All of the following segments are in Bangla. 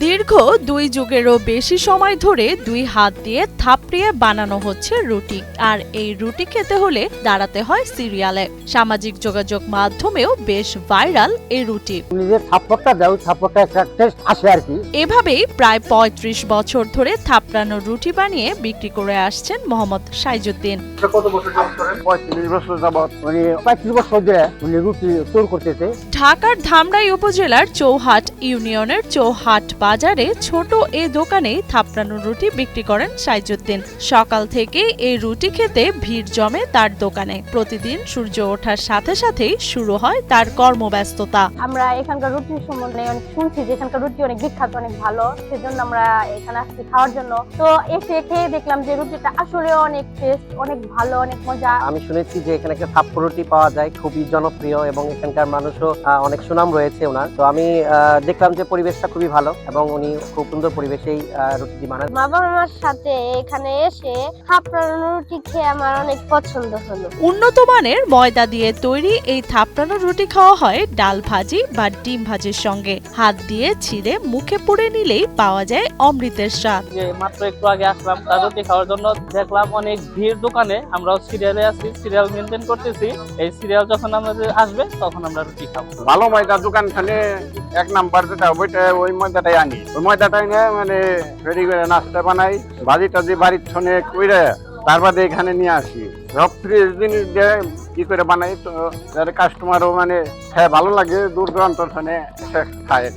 দীর্ঘ 2 যুগেরও বেশি সময় ধরে 2 হাত দিয়ে থাপড়িয়ে বানানো হচ্ছে রুটি। আর এই রুটি খেতে হলে দাঁড়াতে হয় সিরিয়ালে। সামাজিক যোগাযোগ মাধ্যমেও বেশ ভাইরাল এই রুটি। নিজের থাপ্পড়টা দাও, থাপ্পড়টা একটা টেস্ট আসে আর কি। এভাবেই প্রায় 35 বছর ধরে থাপড়ানো রুটি বানিয়ে বিক্রি করে আসছেন মোহাম্মদ সাইজুদ্দিন। কত বছর যাবত করেন? 35 বছর যাবত। 35 বছর ধরে রুটি তৈরি করতেছে। ঢাকার ধামরাই উপজেলার চৌহাট ইউনিয়নের চৌহাট বাজারে ছোট এই দোকানে থাপড়ানো রুটি বিক্রি করেন সাইজুদ্দিন। সকাল থেকে এই রুটি খেতে ভিড় জমে তার দোকানে। প্রতিদিন সূর্য ওঠার সাথে সাথেই শুরু হয় তার কর্মব্যস্ততা। আমরা এখানকার রুটির সম্বন্ধে অনেক শুনছি যে এখানকার রুটি অনেক বিখ্যাত, অনেক ভালো, সেজন্য আমরা এখানে আসছি খাওয়ার জন্য। তো এসে খেয়ে দেখলাম যে রুটিটা আসলে অনেক টেস্ট, অনেক ভালো, অনেক মজা। আমি শুনেছি যে এখানে একটা থাপ্পড় রুটি পাওয়া যায়, খুবই জনপ্রিয় এবং এখানকার মানুষও অনেক সুনাম রয়েছে ওনার। তো আমি দেখলাম যে পরিবেশটা খুবই ভালো এবং উনি খুব সুন্দর পরিবেশেই রুটি বানান। মা বাবার সাথে এখানে এসে থাপড়ানো রুটি খেয়ে আমার অনেক পছন্দ হলো। উন্নত মানের ময়দা দিয়ে তৈরি এই থাপড়ানো রুটি খাওয়া হয় ডাল ভাজি বা ডিম ভাজির সঙ্গে। হাত দিয়ে ছিঁড়ে মুখে পুড়ে নিলেই পাওয়া যায় অমৃতের স্বাদ। যে মাত্র একটু আগে আসলাম তার রুটি খাওয়ার জন্য, দেখলাম অনেক ভিড় দোকানে। আমরাও সিরিয়ালে আছি, সিরিয়াল মেনটেন করতেছি। এই সিরিয়াল যখন আমাদের আসবে তখন আমরা রুটি খাবো। ভালো ময়দার দোকান খানে 1 নাম্বার যেটা ওই ময়দাটাই আনি। ওই ময়দাটাই নিয়ে রেডি করে নাস্তা বানাই, ভাজিটা যে বাড়ির ছনে কইরে তার বাদে এখানে নিয়ে আসি। সব ফ্রেশ জিনিস দিয়ে কি করে বানাই, তো যারা কাস্টমারও খায় ভালো লাগে, দূর দূরান্ত ছনে এসে খায়।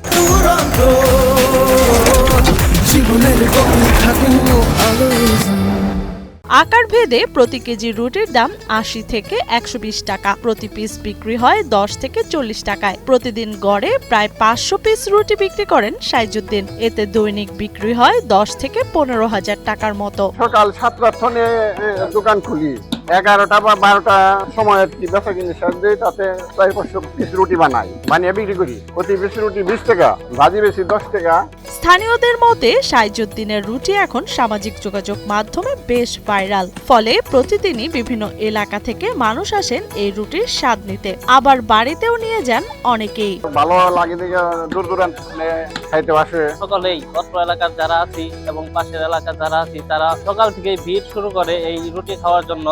আকার ভেদে প্রতি কেজি রুটির দাম 80 থেকে 120 টাকা। প্রতি পিস বিক্রি হয় 10 থেকে 40 টাকায়। প্রতিদিন গড়ে প্রায় 500 পিস রুটি বিক্রি করেন সাইজুদ্দিন। এতে দৈনিক বিক্রি হয় 10 থেকে 15,000 টাকার মতো। সকাল 7টার ছনে দোকান খুলি, 11টা বা 12টা সময় বেচা কিনে শেষ দিই। তাতে 400 পিস রুটি বানিয়ে বিক্রি করি। প্রতি পিস রুটি 20 টাকা, ভাজি বেশি 10 টাকা। স্থানীয়দের মতে সাইজুদ্দিনের রুটি এখন সামাজিক যোগাযোগ মাধ্যমে বেশ ভাইরাল। ফলে প্রতিদিনই বিভিন্ন এলাকা থেকে মানুষ আসেন এই রুটির স্বাদ নিতে। আবার বাড়িতেও নিয়ে যান অনেকেই। ভালো লাগে দেখে দূর দূরান্ত খাইতে আসে। সকলেই অত্র এলাকার যারা আছি এবং পাশের এলাকার যারা আছি, তারা সকাল থেকে ভিড় শুরু করে এই রুটি খাওয়ার জন্য।